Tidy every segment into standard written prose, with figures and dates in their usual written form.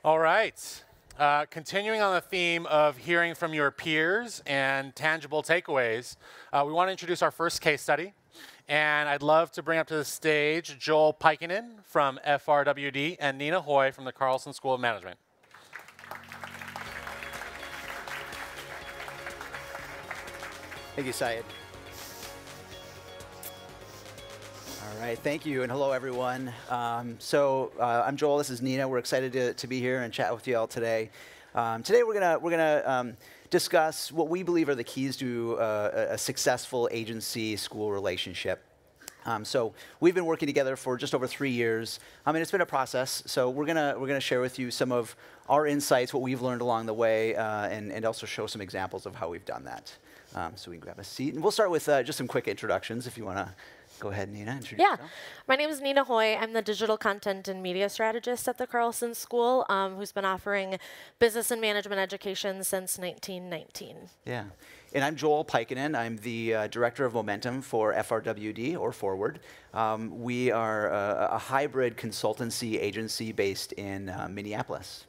All right. Continuing on the theme of hearing from your peers and tangible takeaways, we want to introduce our first case study. And I'd love to bring up to the stage Joel Pykonnen from FRWD and Nina Hoy from the Carlson School of Management. Thank you, Syed. All right, thank you, and hello, everyone. I'm Joel. This is Nina. We're excited to be here and chat with you all today. Today, we're gonna discuss what we believe are the keys to a successful agency-school relationship. So we've been working together for just over 3 years, and it's been a process. So we're gonna share with you some of our insights, what we've learned along the way, and also show some examples of how we've done that. So we can grab a seat, and we'll start with just some quick introductions. If you want to go ahead, Nina, introduce yourself. My name is Nina Hoy. I'm the digital content and media strategist at the Carlson School, who's been offering business and management education since 1919. Yeah. And I'm Joel Pykonnen. I'm the director of momentum for FRWD, or Forward. We are a hybrid consultancy agency based in Minneapolis.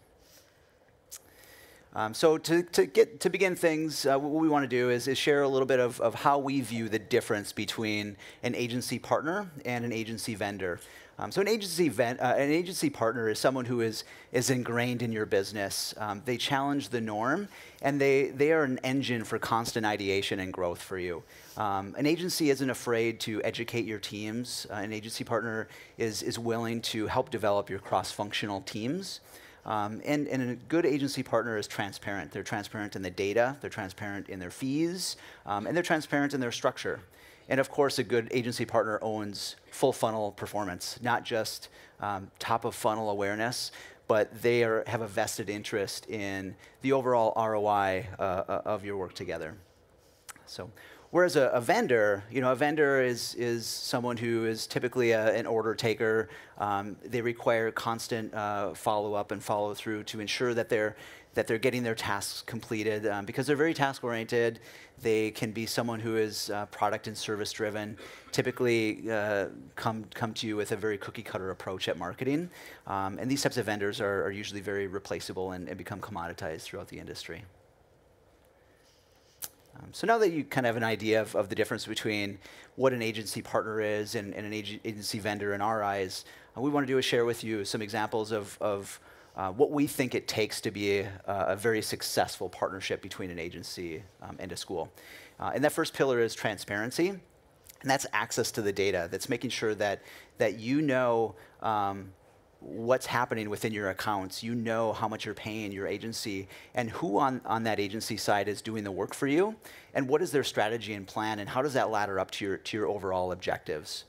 So to begin things, what we want to do is share a little bit of how we view the difference between an agency partner and an agency vendor. So an agency partner is someone who is ingrained in your business. They challenge the norm, and they are an engine for constant ideation and growth for you. An agency isn't afraid to educate your teams. An agency partner is willing to help develop your cross-functional teams. And a good agency partner is transparent. They're transparent in the data, they're transparent in their fees, and they're transparent in their structure. And of course, a good agency partner owns full funnel performance, not just top of funnel awareness, but they have a vested interest in the overall ROI of your work together. So, whereas a vendor, a vendor is someone who is typically an order taker. They require constant follow-up and follow-through to ensure that they're getting their tasks completed because they're very task-oriented. They can be someone who is product and service-driven. Typically, come to you with a very cookie-cutter approach at marketing, and these types of vendors are usually very replaceable and become commoditized throughout the industry. So now that you kind of have an idea of the difference between what an agency partner is and an agency vendor in our eyes, what we want to do is share with you some examples of what we think it takes to be a very successful partnership between an agency and a school. And that first pillar is transparency, and that's access to the data. That's making sure that you know what's happening within your accounts. You know how much you're paying your agency and who on that agency side is doing the work for you, and what is their strategy and plan, and how does that ladder up to your overall objectives.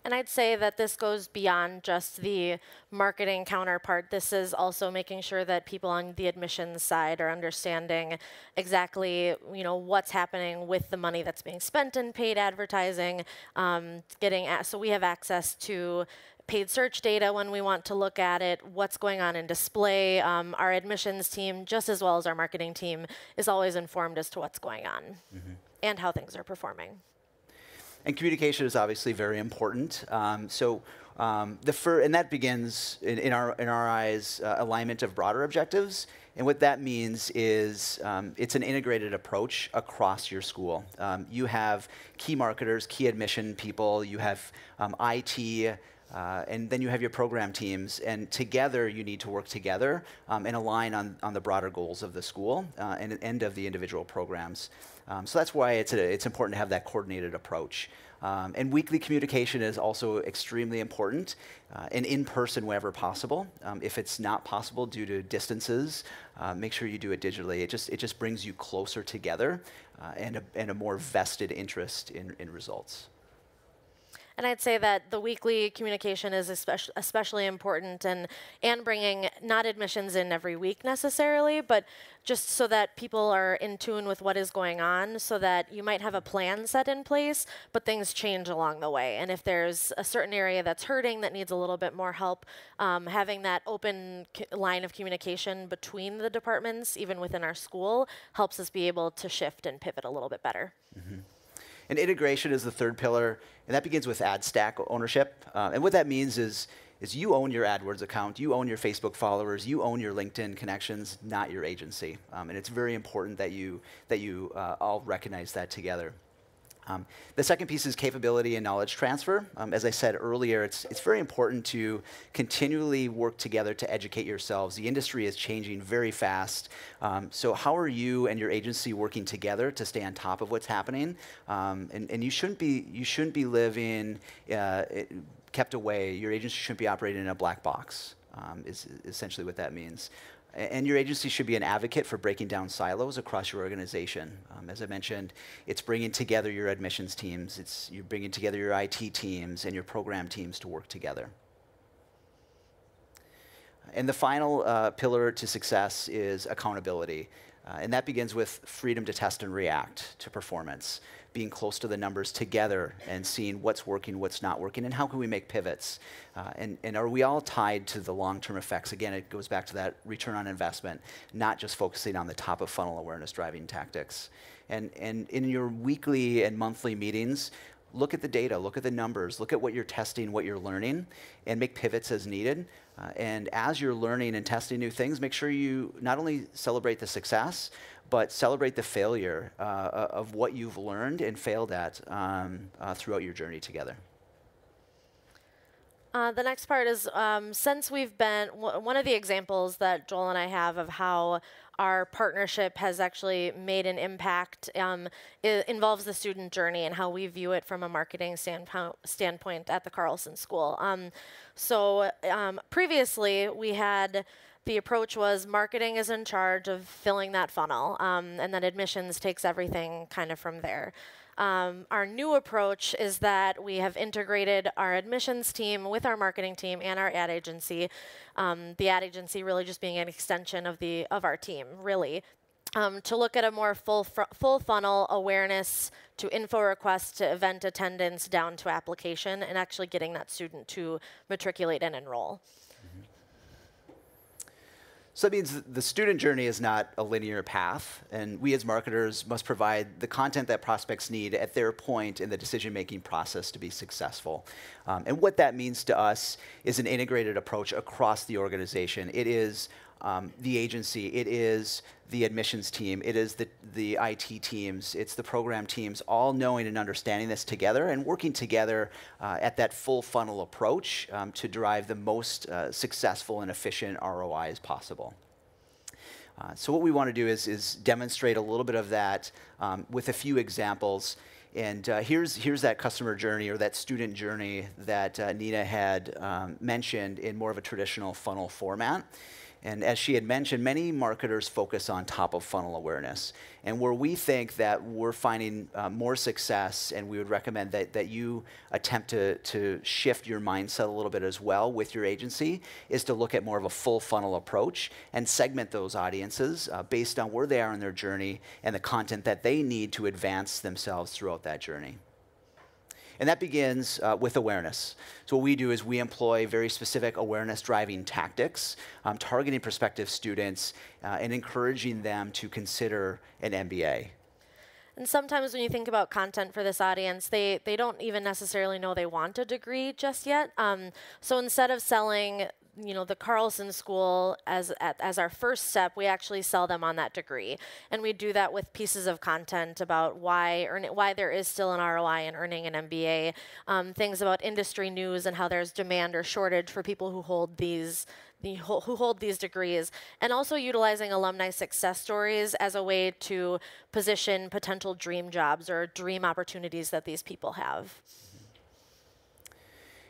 And I'd say that this goes beyond just the marketing counterpart. This is also making sure that people on the admissions side are understanding exactly, what's happening with the money that's being spent in paid advertising. So we have access to paid search data when we want to look at it, what's going on in display. Our admissions team, just as well as our marketing team, is always informed as to what's going on and how things are performing. And communication is obviously very important. And that begins in our eyes alignment of broader objectives. And what that means is it's an integrated approach across your school. You have key marketers, key admission people. You have IT. And then you have your program teams, and together you need to work together and align on the broader goals of the school and of the individual programs. So that's why it's important to have that coordinated approach. And weekly communication is also extremely important, and in person wherever possible. If it's not possible due to distances, make sure you do it digitally. It just brings you closer together and a more vested interest in results. And I'd say that the weekly communication is especially important, and bringing not admissions in every week necessarily, but just so that people are in tune with what is going on, so that you might have a plan set in place, but things change along the way. And if there's a certain area that's hurting that needs a little bit more help, having that open line of communication between the departments, even within our school, helps us be able to shift and pivot a little bit better. And integration is the third pillar, and that begins with ad stack ownership. And what that means is is you own your AdWords account, you own your Facebook followers, you own your LinkedIn connections, not your agency. And it's very important that you all recognize that together. The second piece is capability and knowledge transfer. As I said earlier, it's very important to continually work together to educate yourselves. The industry is changing very fast. So how are you and your agency working together to stay on top of what's happening? And you shouldn't be living kept away. Your agency shouldn't be operating in a black box, is essentially what that means. And your agency should be an advocate for breaking down silos across your organization. As I mentioned, it's bringing together your admissions teams, you're bringing together your IT teams and your program teams to work together. And the final pillar to success is accountability. And that begins with freedom to test and react to performance, being close to the numbers together and seeing what's working, what's not working, and how can we make pivots. And are we all tied to the long-term effects? Again, it goes back to that return on investment, not just focusing on the top of funnel awareness driving tactics. And in your weekly and monthly meetings, look at the data, look at the numbers, look at what you're testing, what you're learning, and make pivots as needed. And as you're learning and testing new things, make sure you not only celebrate the success, but celebrate the failure of what you've learned and failed at throughout your journey together. The next part is, since we've been, one of the examples that Joel and I have of how our partnership has actually made an impact involves the student journey and how we view it from a marketing standpoint at the Carlson School. Previously, we had the approach was marketing is in charge of filling that funnel, and then admissions takes everything kind of from there. Our new approach is that we have integrated our admissions team with our marketing team and our ad agency. The ad agency really just being an extension of our team, really, to look at a more full funnel awareness to info requests to event attendance down to application and actually getting that student to matriculate and enroll. So that means the student journey is not a linear path, and we as marketers must provide the content that prospects need at their point in the decision-making process to be successful. And what that means to us is an integrated approach across the organization. It is the agency, it is the admissions team, it is the IT teams, it's the program teams, all knowing and understanding this together and working together at that full funnel approach to drive the most successful and efficient ROI as possible. So what we want to do is demonstrate a little bit of that with a few examples. And here's that customer journey or that student journey that Nina had mentioned in more of a traditional funnel format. And as she had mentioned, many marketers focus on top of funnel awareness. And where we think that we're finding more success, and we would recommend that you attempt to shift your mindset a little bit as well with your agency, is to look at more of a full funnel approach and segment those audiences based on where they are in their journey and the content that they need to advance themselves throughout that journey. And that begins with awareness. So what we do is we employ very specific awareness-driving tactics, targeting prospective students and encouraging them to consider an MBA. And sometimes when you think about content for this audience, they don't even necessarily know they want a degree just yet. So instead of selling the Carlson School as our first step, we actually sell them on that degree. And we do that with pieces of content about why there is still an ROI in earning an MBA, things about industry news and how there's demand or shortage for people who hold these degrees, and also utilizing alumni success stories as a way to position potential dream jobs or dream opportunities that these people have.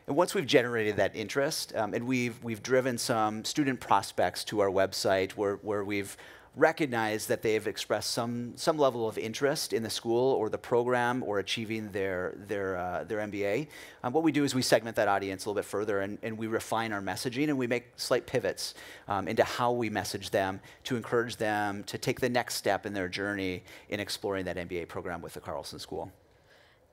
And once we've generated that interest, and we've driven some student prospects to our website where we've recognized that they've expressed some level of interest in the school or the program or achieving their MBA, what we do is we segment that audience a little bit further and we refine our messaging and we make slight pivots into how we message them to encourage them to take the next step in their journey in exploring that MBA program with the Carlson School.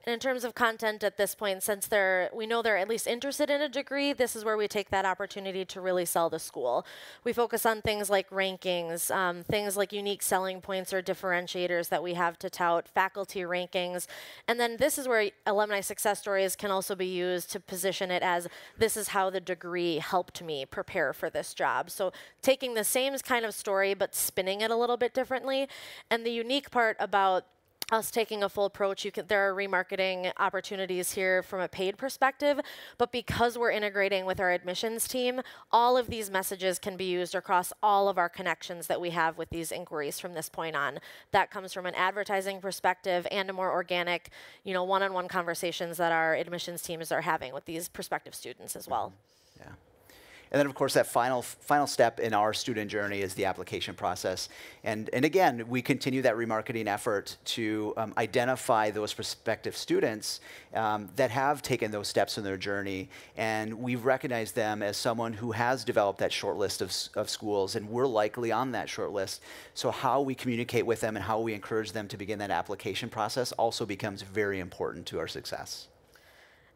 And in terms of content at this point, since we know they're at least interested in a degree, this is where we take that opportunity to really sell the school. We focus on things like rankings, things like unique selling points or differentiators that we have to tout, faculty rankings. And then this is where alumni success stories can also be used to position it as, this is how the degree helped me prepare for this job. So taking the same kind of story, but spinning it a little bit differently. And the unique part about us taking a full approach, there are remarketing opportunities here from a paid perspective, but because we're integrating with our admissions team, all of these messages can be used across all of our connections that we have with these inquiries from this point on. That comes from an advertising perspective and a more organic, one-on-one conversations that our admissions teams are having with these prospective students as well. Yeah. And then, of course, that final step in our student journey is the application process. And again, we continue that remarketing effort to identify those prospective students that have taken those steps in their journey. And we've recognized them as someone who has developed that short list of schools, and we're likely on that short list. So how we communicate with them and how we encourage them to begin that application process also becomes very important to our success.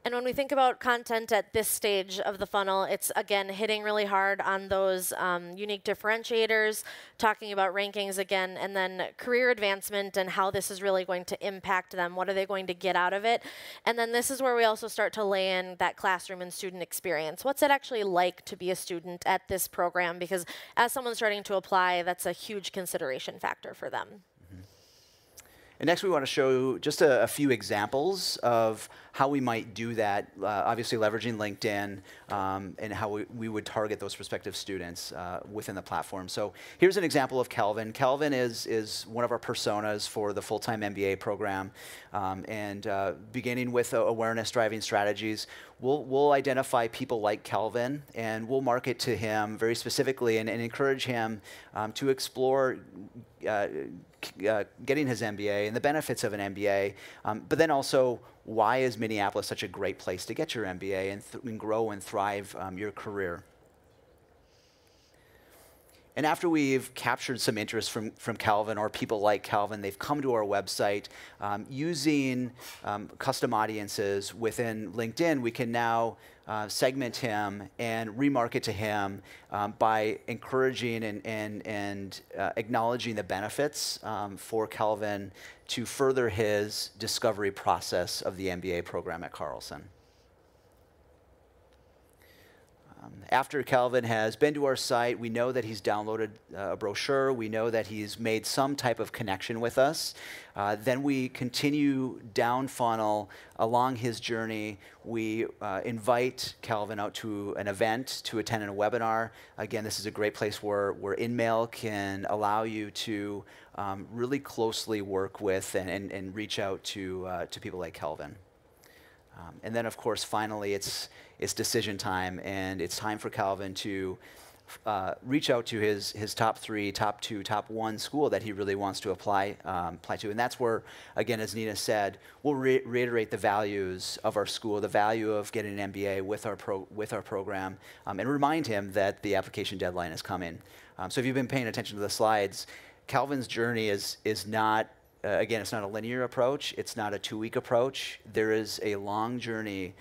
And when we think about content at this stage of the funnel, it's, again, hitting really hard on those unique differentiators, talking about rankings again, and then career advancement and how this is really going to impact them. What are they going to get out of it? And then this is where we also start to lay in that classroom and student experience. What's it actually like to be a student at this program? Because as someone's starting to apply, that's a huge consideration factor for them. And next, we want to show just a few examples of how we might do that, obviously leveraging LinkedIn and how we would target those prospective students within the platform. So here's an example of Kelvin. Kelvin is one of our personas for the full-time MBA program. Beginning with awareness driving strategies, we'll identify people like Kelvin, and we'll market to him very specifically and encourage him to explore getting his MBA and the benefits of an MBA, but then also, why is Minneapolis such a great place to get your MBA and grow and thrive your career? And after we've captured some interest from Calvin or people like Calvin, they've come to our website. Using custom audiences within LinkedIn, we can now segment him and remarket to him by encouraging and acknowledging the benefits for Calvin to further his discovery process of the MBA program at Carlson. After Calvin has been to our site, we know that he's downloaded a brochure. We know that he's made some type of connection with us. Then we continue down funnel along his journey. We invite Calvin out to an event to attend a webinar. Again, this is a great place where InMail can allow you to really closely work with and reach out to people like Calvin. And then, of course, finally, it's decision time, and it's time for Calvin to reach out to his top 3, top 2, top 1 school that he really wants to apply to. And that's where, again, as Nina said, we'll reiterate the values of our school, the value of getting an MBA with our program, and remind him that the application deadline is coming. So if you've been paying attention to the slides, Calvin's journey is not, again, it's not a linear approach. It's not a 2-week approach. There is a long journey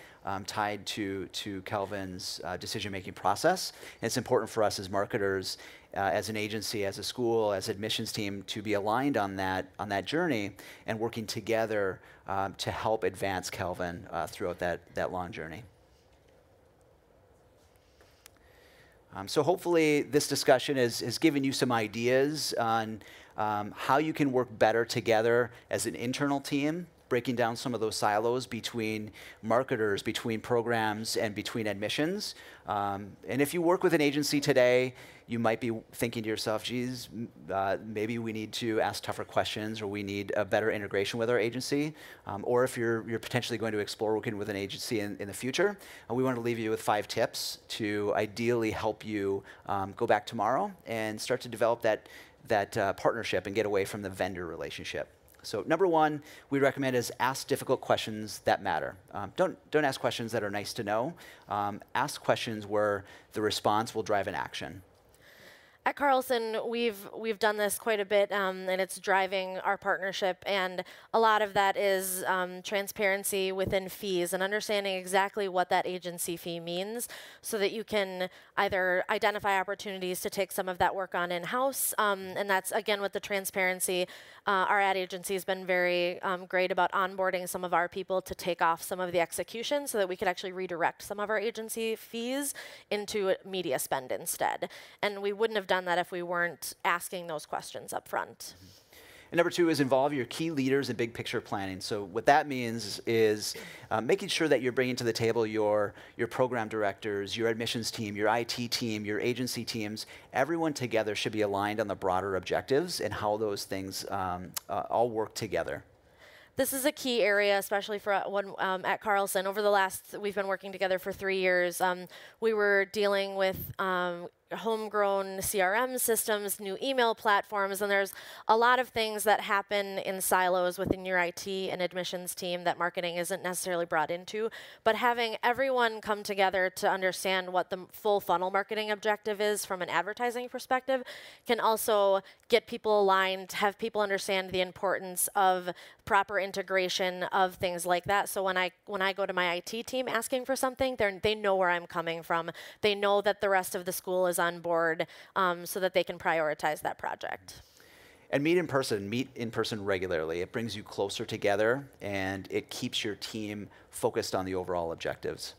tied to Calvin's decision-making process. And it's important for us as marketers, as an agency, as a school, as admissions team, to be aligned on that journey and working together to help advance Calvin throughout that long journey. So hopefully this discussion has given you some ideas on how you can work better together as an internal team, breaking down some of those silos between marketers, between programs, and between admissions. And if you work with an agency today, you might be thinking to yourself, geez, maybe we need to ask tougher questions, or we need a better integration with our agency. Or if you're potentially going to explore working with an agency in the future, we want to leave you with 5 tips to ideally help you go back tomorrow and start to develop that partnership and get away from the vendor relationship. So number 1 we recommend is ask difficult questions that matter. Don't ask questions that are nice to know. Ask questions where the response will drive an action. At Carlson, we've done this quite a bit, and it's driving our partnership. And a lot of that is transparency within fees and understanding exactly what that agency fee means, so that you can either identify opportunities to take some of that work on in-house. And that's again with the transparency. Our ad agency has been very great about onboarding some of our people to take off some of the execution, so that we could actually redirect some of our agency fees into media spend instead. And we wouldn't have done that if we weren't asking those questions up front. And number 2 is involve your key leaders in big picture planning. So what that means is making sure that you're bringing to the table your program directors, your admissions team, your IT team, your agency teams. Everyone together should be aligned on the broader objectives and how those things all work together. This is a key area, especially for at Carlson. Over the last, we've been working together for 3 years. We were dealing with homegrown CRM systems, new email platforms, and there's a lot of things that happen in silos within your IT and admissions team that marketing isn't necessarily brought into. But having everyone come together to understand what the full funnel marketing objective is from an advertising perspective can also get people aligned, have people understand the importance of proper integration of things like that. So when I go to my IT team asking for something, they know where I'm coming from. They know that the rest of the school is on board, so that they can prioritize that project. And meet in person regularly. It brings you closer together, and it keeps your team focused on the overall objectives.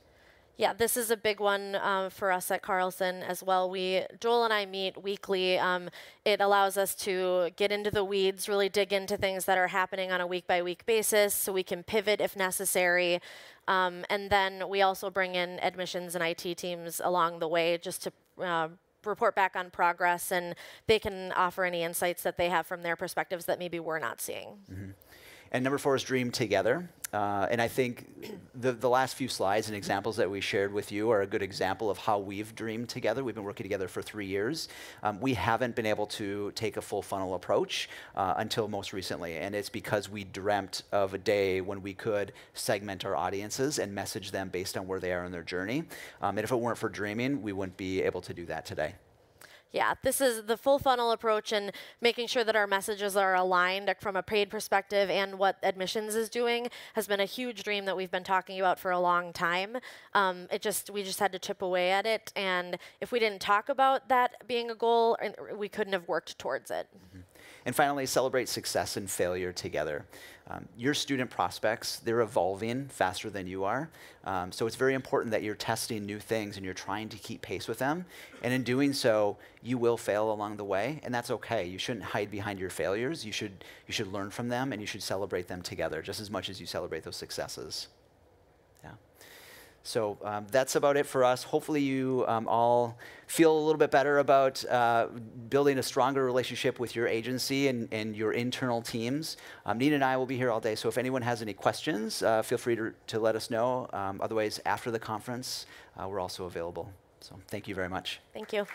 Yeah, this is a big one for us at Carlson as well. Joel and I meet weekly. It allows us to get into the weeds, really dig into things that are happening on a week-by-week basis, so we can pivot if necessary. And then we also bring in admissions and IT teams along the way just to report back on progress, and they can offer any insights that they have from their perspectives that maybe we're not seeing. Mm-hmm. And number 4 is dream together. And I think the last few slides and examples that we shared with you are a good example of how we've dreamed together. We've been working together for 3 years. We haven't been able to take a full funnel approach until most recently. And it's because we dreamt of a day when we could segment our audiences and message them based on where they are in their journey. And if it weren't for dreaming, we wouldn't be able to do that today. Yeah, this is the full funnel approach, and making sure that our messages are aligned from a paid perspective and what admissions is doing has been a huge dream that we've been talking about for a long time. We just had to chip away at it, and if we didn't talk about that being a goal, we couldn't have worked towards it. Mm-hmm. And finally, celebrate success and failure together. Your student prospects, they're evolving faster than you are. So it's very important that you're testing new things and you're trying to keep pace with them. And in doing so, you will fail along the way, and that's okay. You shouldn't hide behind your failures. You should learn from them, and you should celebrate them together just as much as you celebrate those successes. Yeah. So that's about it for us. Hopefully you all feel a little bit better about building a stronger relationship with your agency and your internal teams. Nina and I will be here all day, so if anyone has any questions, feel free to let us know. Otherwise, after the conference, we're also available. So thank you very much. Thank you.